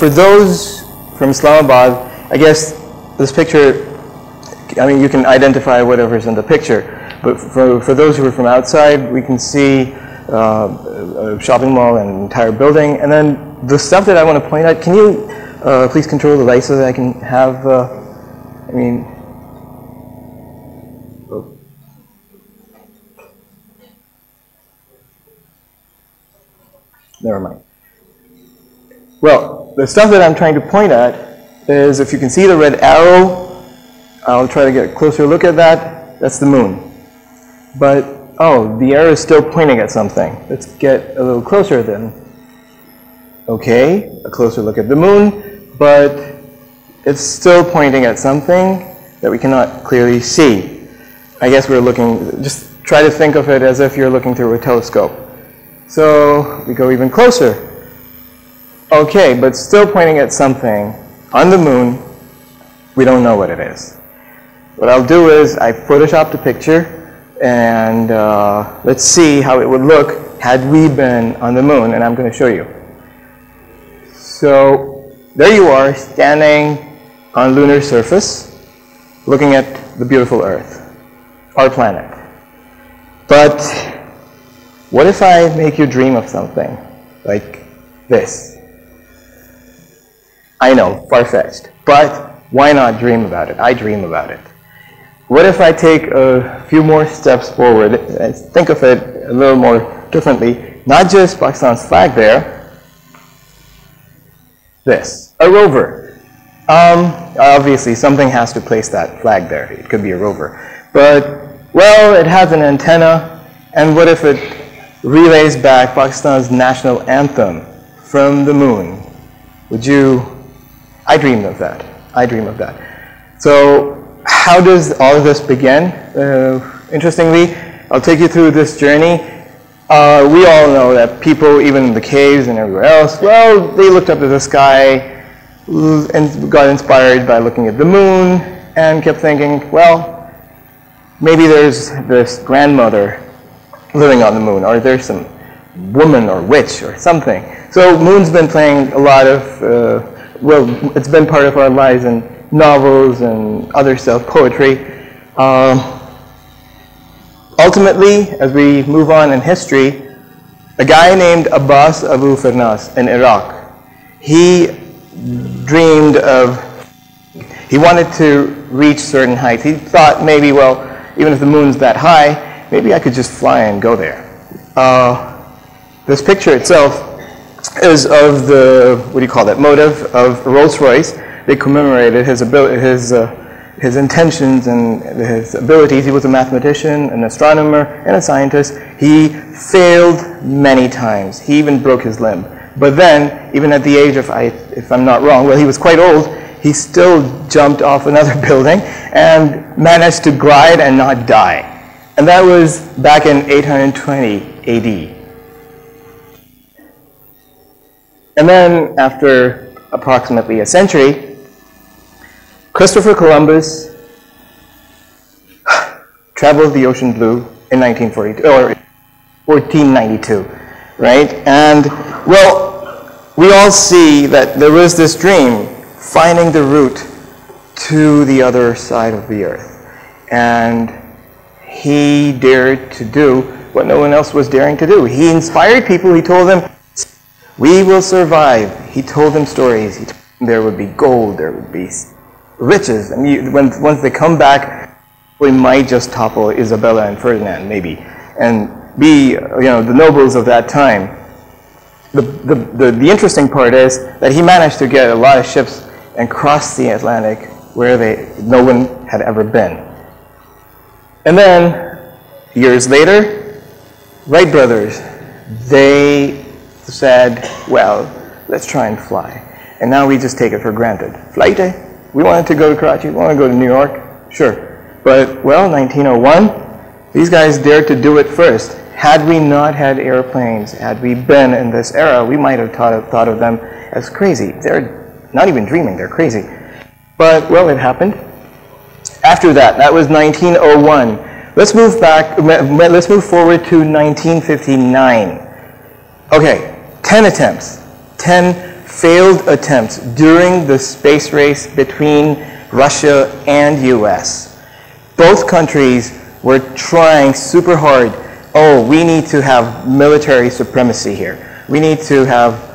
for those from Islamabad, I guess this picture, I mean, you can identify whatever's in the picture. But for those who are from outside, we can see a shopping mall and an entire building. And then the stuff that I want to point out, can you please control the light so that I can have, never mind. Well, the stuff that I'm trying to point at is, if you can see the red arrow, I'll try to get a closer look at that. That's the moon. But, oh, the arrow is still pointing at something. Let's get a little closer then. Okay, a closer look at the moon, but it's still pointing at something that we cannot clearly see. I guess we're looking, just try to think of it as if you're looking through a telescope. So we go even closer. Okay, but still pointing at something on the moon. We don't know what it is. What I'll do is I photoshopped a picture, and let's see how it would look had we been on the moon, and I'm going to show you. So there you are, standing on lunar surface, looking at the beautiful Earth, our planet. But what if I make you dream of something like this? I know, far-fetched, but why not dream about it? I dream about it. What if I take a few more steps forward and think of it a little more differently? Not just Pakistan's flag there, this, a rover. Obviously, something has to place that flag there. It could be a rover. But, well, it has an antenna, and what if it relays back Pakistan's national anthem from the moon? Would you? I dreamed of that. I dream of that. So how does all of this begin? Interestingly, I'll take you through this journey. We all know that people, even in the caves and everywhere else, well, they looked up to the sky and got inspired by looking at the moon and kept thinking, well, maybe there's this grandmother living on the moon, or there's some woman or witch or something. So moon's been playing a lot of, well, it's been part of our lives in novels and other stuff, poetry. Ultimately, as we move on in history, a guy named Abbas Abu Firnas in Iraq, he dreamed of, he wanted to reach certain heights. He thought maybe, well, even if the moon's that high, maybe I could just fly and go there. This picture itself is of the, what do you call that, motive of Rolls-Royce. They commemorated his intentions and his abilities. He was a mathematician, an astronomer, and a scientist. He failed many times. He even broke his limb. But then, even at the age of, if I'm not wrong, well, he was quite old, he still jumped off another building and managed to glide and not die. And that was back in 820 AD. And then, after approximately a century, Christopher Columbus traveled the ocean blue in 1942, or 1492, right? And, well, we all see that there was this dream, finding the route to the other side of the earth. And he dared to do what no one else was daring to do. He inspired people. He told them, we will survive. He told them stories. He told them there would be gold, there would be riches. And once they come back, we might just topple Isabella and Ferdinand, maybe, and be, the nobles of that time. The interesting part is that he managed to get a lot of ships and cross the Atlantic where no one had ever been. And then, years later, Wright brothers, they said, well, let's try and fly. And now we just take it for granted. Flight, we wanted to go to Karachi, we want to go to New York, sure. But, well, 1901, these guys dared to do it first. Had we not had airplanes, had we been in this era, we might have thought of them as crazy. They're not even dreaming, they're crazy. But, well, it happened. After that was 1901. Let's move forward to 1959. Okay, 10 attempts, 10 failed attempts during the space race between Russia and US. Both countries were trying super hard. Oh, we need to have military supremacy here. We need to have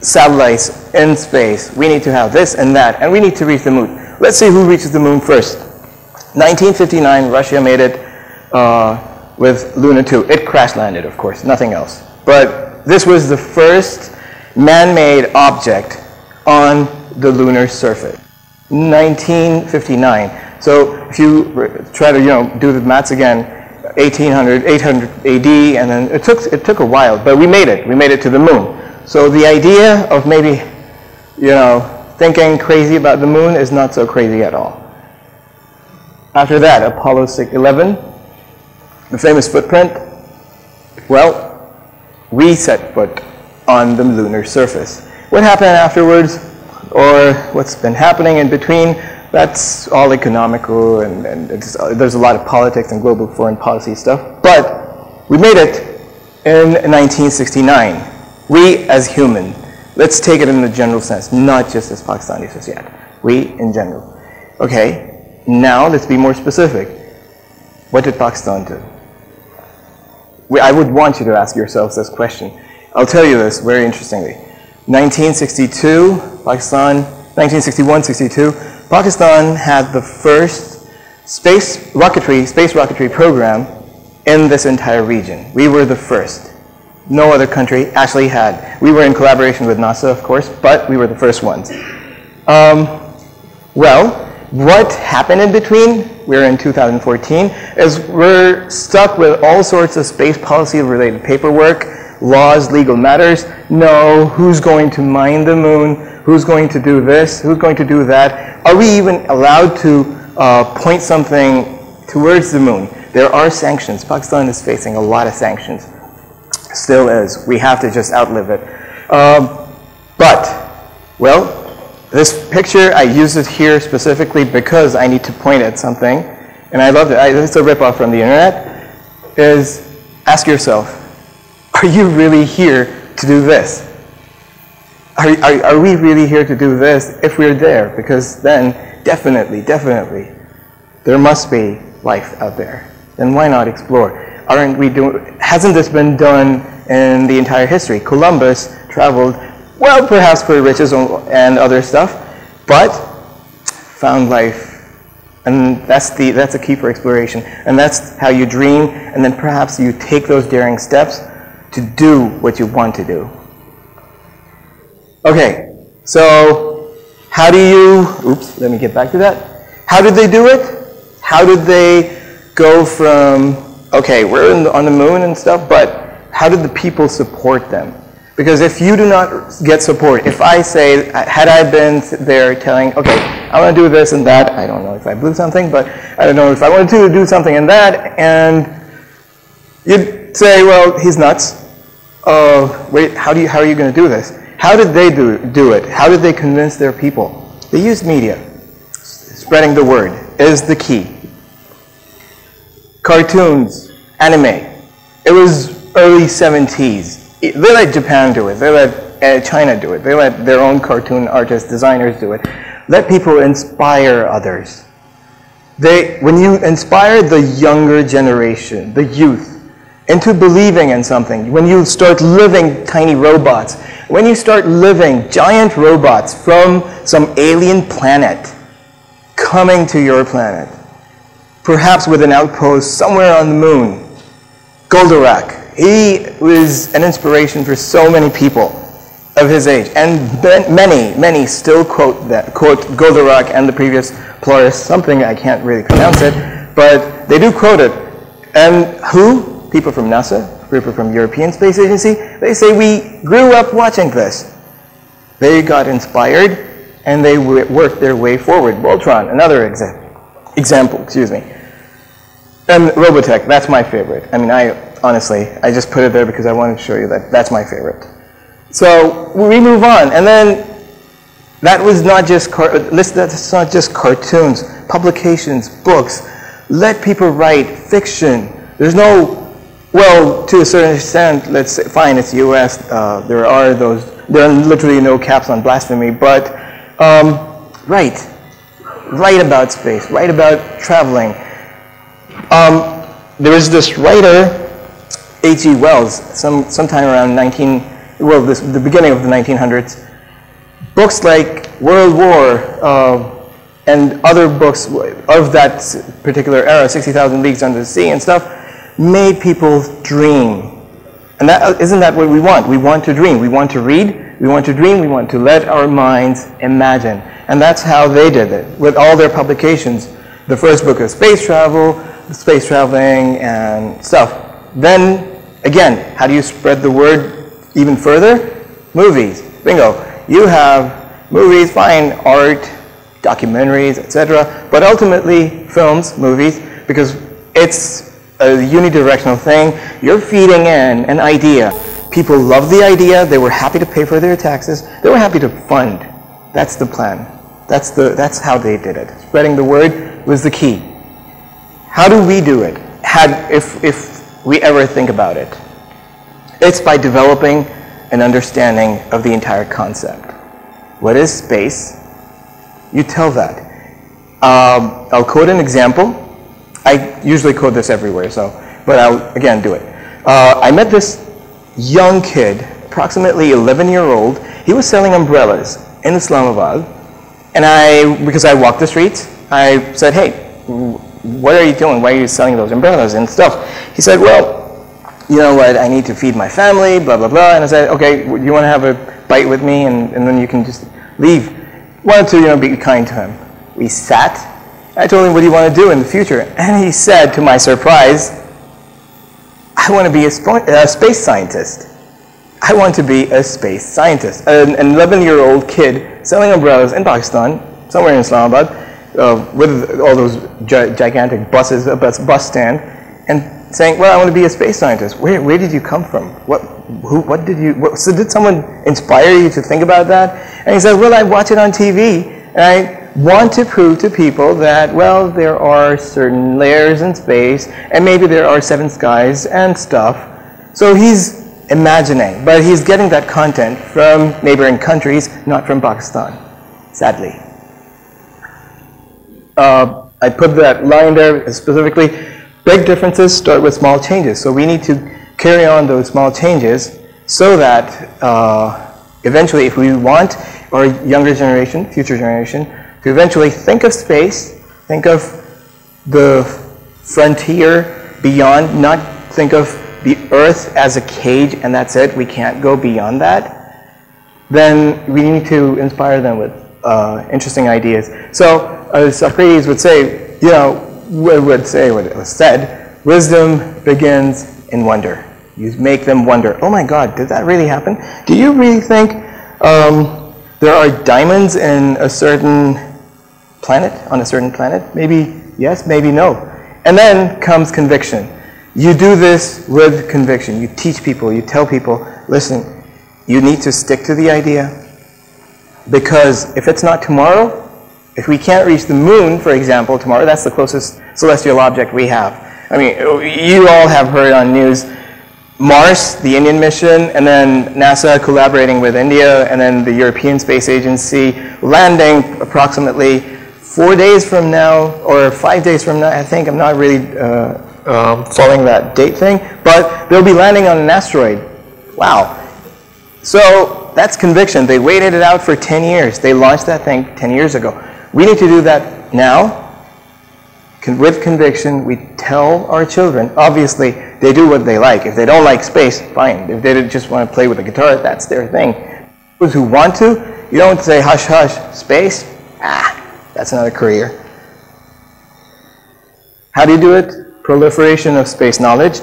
satellites in space. We need to have this and that, and we need to reach the moon. Let's see who reaches the moon first. 1959, Russia made it with Luna 2. It crash landed, of course, nothing else. But this was the first man-made object on the lunar surface. 1959. So if you try to, do the maths again, 800 AD, and then it took a while, but we made it. We made it to the moon. So the idea of maybe, thinking crazy about the moon is not so crazy at all. After that, Apollo 11, the famous footprint. Well, we set foot on the lunar surface. What happened afterwards, or what's been happening in between, that's all economical, and there's a lot of politics and global foreign policy stuff. But we made it in 1969. We as human, let's take it in the general sense, not just as Pakistani society. We in general. Okay, now let's be more specific. What did Pakistan do? I would want you to ask yourselves this question. I'll tell you this very interestingly. 1962, Pakistan, 1961-62, Pakistan had the first space rocketry program in this entire region. We were the first. No other country actually had. We were in collaboration with NASA, of course, but we were the first ones. Well, what happened in between? We're in 2014, is we're stuck with all sorts of space policy related paperwork, laws, legal matters. No, who's going to mine the moon? Who's going to do this? Who's going to do that? Are we even allowed to point something towards the moon? There are sanctions. Pakistan is facing a lot of sanctions. Still is. We have to just outlive it. But, well, this picture, I use it here specifically because I need to point at something, and I love it. It's a ripoff from the internet, is ask yourself, are you really here to do this? Are we really here to do this if we're there? Because then, definitely, there must be life out there. Then why not explore? Aren't we doing, hasn't this been done in the entire history? Columbus traveled, well, perhaps for riches and other stuff, but found life. And that's a key for exploration. And that's how you dream, and then perhaps you take those daring steps to do what you want to do. Okay, so how do you, oops, let me get back to that. How did they do it? How did they go from, okay, we're on the moon and stuff, but how did the people support them? Because if you do not get support, if I say, had I been there telling, okay, I want to do this and that, I don't know if I blew something, but I don't know if I wanted to do something and that, and you'd say, well, he's nuts. Wait, how are you going to do this? How did they do it? How did they convince their people? They used media. Spreading the word is the key. Cartoons, anime. It was early 70s. They let Japan do it. They let China do it. They let their own cartoon artists, designers do it. Let people inspire others. When you inspire the younger generation, the youth, into believing in something, when you start living tiny robots, when you start living giant robots from some alien planet coming to your planet, perhaps with an outpost somewhere on the moon, Goldorak, he was an inspiration for so many people of his age, and many still quote Goldorak and the previous Polaris, something I can't really pronounce it, but they do quote it. And who? People from NASA, people from European Space Agency, they say we grew up watching this. They got inspired, and they worked their way forward. Voltron, another example, excuse me. And Robotech, that's my favorite. I mean, honestly, I just put it there because I wanted to show you that that's my favorite. So we move on, and then that was not just that's not just cartoons, publications, books. Let people write fiction. There's no, well, to a certain extent, let's say, fine, it's U.S. There are those there are literally no caps on blasphemy, but write about space, write about traveling. There is this writer, H.G. Wells, sometime around the beginning of the 1900s. Books like World War and other books of that particular era, 60,000 Leagues Under the Sea and stuff, made people dream. And isn't that what we want? We want to dream. We want to read. We want to dream. We want to let our minds imagine. And that's how they did it with all their publications. The first book of space travel, space traveling and stuff. Then, again, how do you spread the word even further? Movies. Bingo. You have movies, fine, art, documentaries, etc. But ultimately, films, movies, because it's a unidirectional thing. You're feeding in an idea. People loved the idea. They were happy to pay for their taxes. They were happy to fund. That's the plan. That's how they did it. Spreading the word was the key. How do we do it? If we ever think about it, it's by developing an understanding of the entire concept. What is space? You tell that. I'll quote an example. I usually quote this everywhere, but I'll again do it. I met this young kid, approximately 11-year-old. He was selling umbrellas in Islamabad, and because I walked the streets, I said, "Hey, what are you doing? Why are you selling those umbrellas and stuff?" He said, "Well, you know what? I need to feed my family, blah blah blah." And I said, "Okay, you want to have a bite with me, and then you can just leave." Wanted to be kind to him. We sat. I told him, "What do you want to do in the future?" And he said, to my surprise, "I want to be a space scientist. I want to be a space scientist." An 11-year-old kid selling umbrellas in Pakistan, somewhere in Islamabad, with all those gigantic buses, a bus stand, and saying, "Well, I want to be a space scientist." Where did you come from? So did someone inspire you to think about that? And he said, "Well, I watch it on TV, and I want to prove to people that, well, there are certain layers in space, and maybe there are 7 skies and stuff." So he's imagining, but he's getting that content from neighboring countries, not from Pakistan, sadly. I put that line there specifically. Big differences start with small changes. So we need to carry on those small changes so that eventually, if we want our younger generation, future generation, to eventually think of space, think of the frontier beyond, not think of the Earth as a cage and that's it, we can't go beyond that, then we need to inspire them with interesting ideas. So Socrates would say, what was said, wisdom begins in wonder. You make them wonder, oh my God, did that really happen? Do you really think there are diamonds in a certain planet, on a certain planet? Maybe yes, maybe no. And then comes conviction. You do this with conviction. You teach people, you tell people, listen, you need to stick to the idea, because if it's not tomorrow, if we can't reach the moon, for example, tomorrow, that's the closest celestial object we have. I mean, you all have heard on news, Mars, the Indian mission, and then NASA collaborating with India, and then the European Space Agency landing approximately 4 days from now, or 5 days from now, I think. I'm not really following that date thing, but they'll be landing on an asteroid. Wow. So that's conviction. They waited it out for 10 years. They launched that thing 10 years ago. We need to do that now. With conviction, we tell our children, obviously, they do what they like. If they don't like space, fine. If they just want to play with a guitar, that's their thing. Those who want to, you don't say, hush, hush, space? That's another career. How do you do it? Proliferation of space knowledge.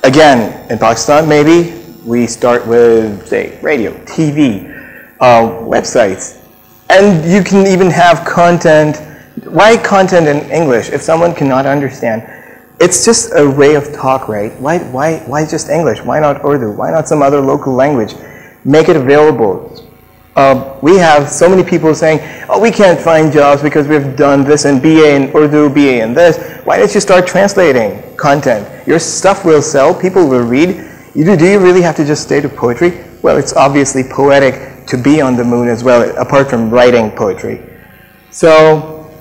Again, in Pakistan, maybe, we start with, say, radio, TV, websites. And you can even have content. Why content in English if someone cannot understand? It's just a way of talk, right? Why just English? Why not Urdu? Why not some other local language? Make it available. We have so many people saying, oh, we can't find jobs because we've done this in BA in Urdu, BA in this. Why don't you start translating content? Your stuff will sell. People will read. Do you really have to just stay to poetry? Well, it's obviously poetic to be on the moon as well, apart from writing poetry. So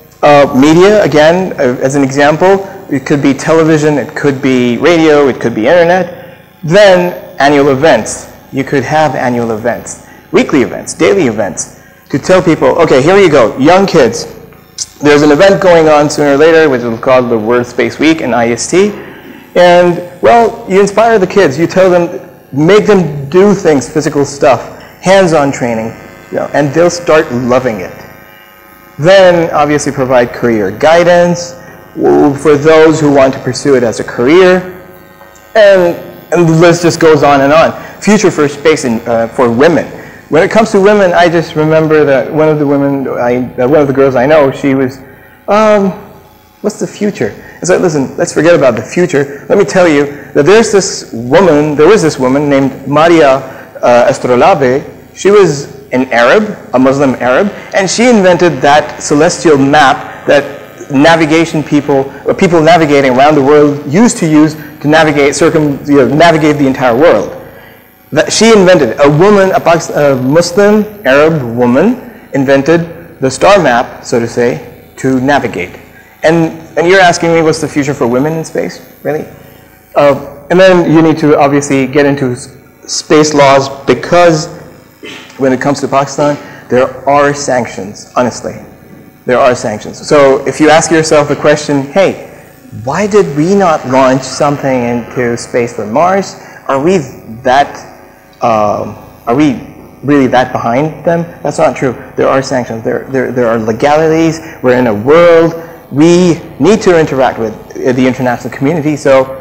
media, again, as an example, it could be television, it could be radio, it could be internet. Then annual events. You could have annual events, weekly events, daily events, to tell people, okay, here you go, young kids. There's an event going on sooner or later, which is called the World Space Week in IST. And, well, you inspire the kids. You tell them, make them do things, physical stuff, hands-on training, and they'll start loving it. Then, obviously, provide career guidance for those who want to pursue it as a career. And the list just goes on and on. Future for space for women. When it comes to women, I just remember that one of the girls I know, she was, what's the future? It's like, listen, let's forget about the future. Let me tell you that there was this woman named Maria Astrolabe. She was an Arab, a Muslim Arab, and she invented that celestial map that people navigating around the world used to use to navigate the entire world. That she invented, a Muslim Arab woman invented the star map, so to say, to navigate. And you're asking me what's the future for women in space, really? And then you need to obviously get into space laws, because when it comes to Pakistan, there are sanctions, honestly. There are sanctions. So if you ask yourself the question, hey, why did we not launch something into space for Mars? Are we really that behind them? That's not true. There are sanctions. There are legalities. We're in a world. We need to interact with the international community, so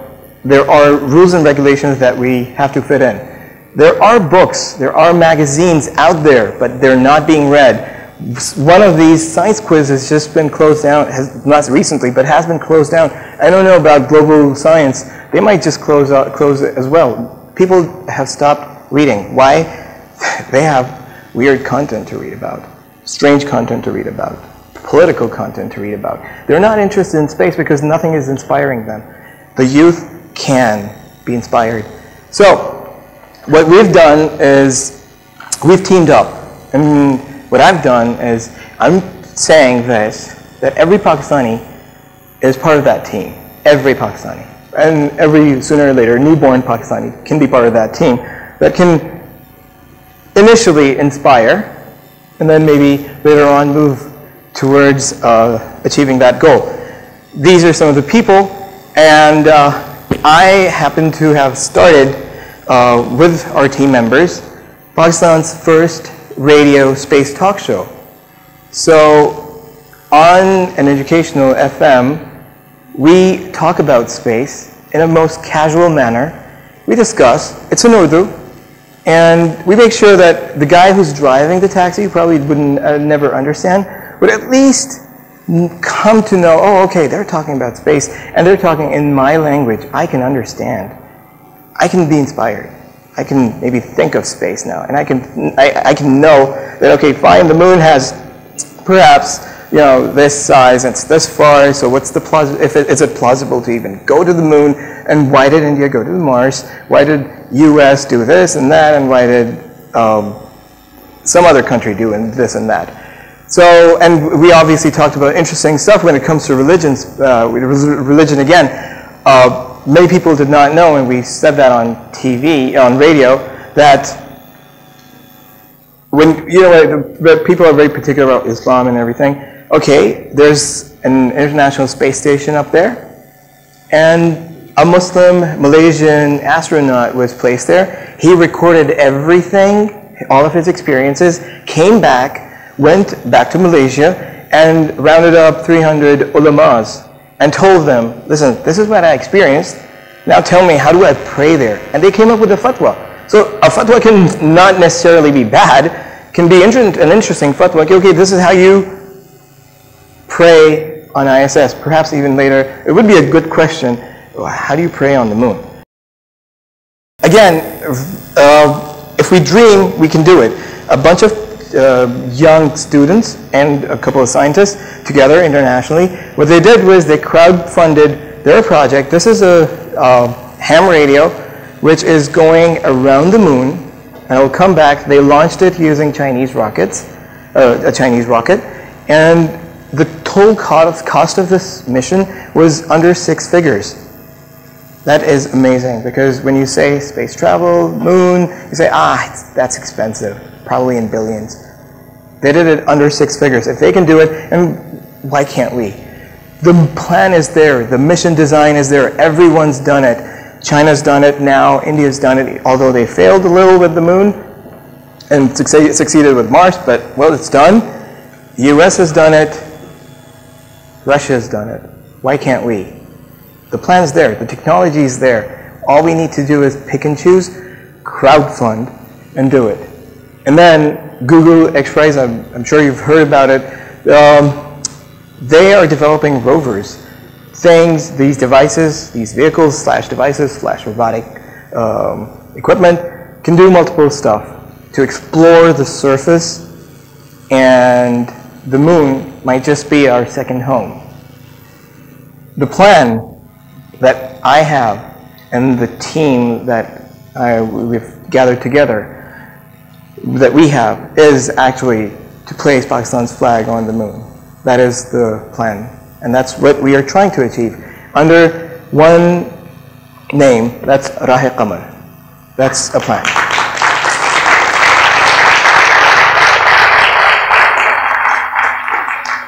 there are rules and regulations that we have to fit in. There are books, there are magazines out there, but they're not being read. One of these science quizzes has just been closed down, not recently, but has been closed down. I don't know about Global Science. They might just close it as well. People have stopped reading. Why? They have weird content to read about, strange content to read about, political content to read about. They're not interested in space because nothing is inspiring them. The youth can be inspired. So what we've done is we've teamed up. And what I've done is I'm saying this, that every Pakistani is part of that team. Every Pakistani. And every, sooner or later, newborn Pakistani can be part of that team that can initially inspire and then maybe later on move towards achieving that goal. These are some of the people, and I happen to have started with our team members Pakistan's first radio space talk show. So on an educational FM, we talk about space in a most casual manner. We discuss, it's in Urdu, and we make sure that the guy who's driving the taxi probably wouldn't never understand, would at least come to know, oh, okay, they're talking about space, and they're talking in my language. I can understand. I can be inspired. I can maybe think of space now, and I can know that, okay, fine, the moon has perhaps, this size, and it's this far, so what's the is it plausible to even go to the moon, and why did India go to Mars? Why did US do this and that, and why did some other country do this and that? So, and we obviously talked about interesting stuff when it comes to religions, religion again. Many people did not know, and we said that on TV, on radio, that when, people are very particular about Islam and everything. Okay, there's an international space station up there, and a Muslim Malaysian astronaut was placed there. He recorded everything, all of his experiences, came back, went back to Malaysia, and rounded up 300 ulamas and told them, listen, this is what I experienced. Now tell me, how do I pray there? And they came up with a fatwa. So a fatwa can not necessarily be bad, can be an interesting fatwa. Okay, this is how you pray on ISS. Perhaps even later, it would be a good question, how do you pray on the moon? Again, if we dream, we can do it. A bunch of young students and a couple of scientists together internationally, what they did was they crowdfunded their project. This is a ham radio which is going around the moon and it will come back. They launched it using Chinese rockets, a Chinese rocket, and the total cost of this mission was under 6 figures. That is amazing, because when you say space travel, moon, you say, that's expensive, probably in billions. They did it under 6 figures. If they can do it, and why can't we? The plan is there, the mission design is there, everyone's done it. China's done it now, India's done it, although they failed a little with the moon and succeeded with Mars, but well, it's done. The US has done it, Russia's done it. Why can't we? The plan's there, the technology is there. All we need to do is pick and choose, crowdfund, and do it. And then Google X-Prize, I'm sure you've heard about it. They are developing rovers. These devices, these vehicles / devices / robotic equipment can do multiple stuff to explore the surface, and the moon might just be our second home. The plan that I have and the team that we've gathered together that we have is actually to place Pakistan's flag on the moon. That is the plan. And that's what we are trying to achieve under one name, that's Rahe-Qamar. That's a plan.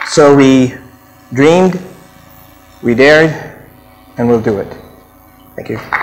So we dreamed, we dared, and we'll do it. Thank you.